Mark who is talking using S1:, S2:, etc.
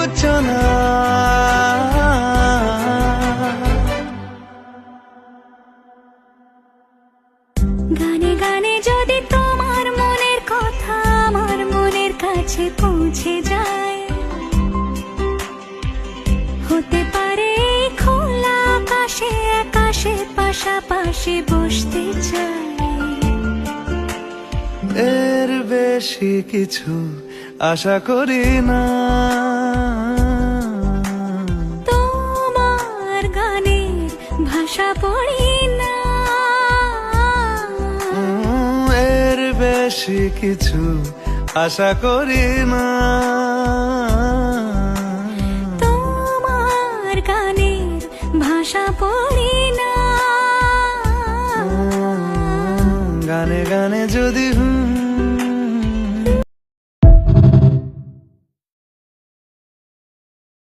S1: বুঝছো না।
S2: গানে গানে যদি তোমার মনের কথা আমার মনের কাছে পৌঁছে যায়, হতে পারে এই খোলা আকাশে আকাশে পাশাপাশি বসতে চাই।
S1: এর বেশি কিছু আশা করি না।
S2: তোমার গানের ভাষা পড়ি না,
S1: এর বেশি কিছু আশা করি না।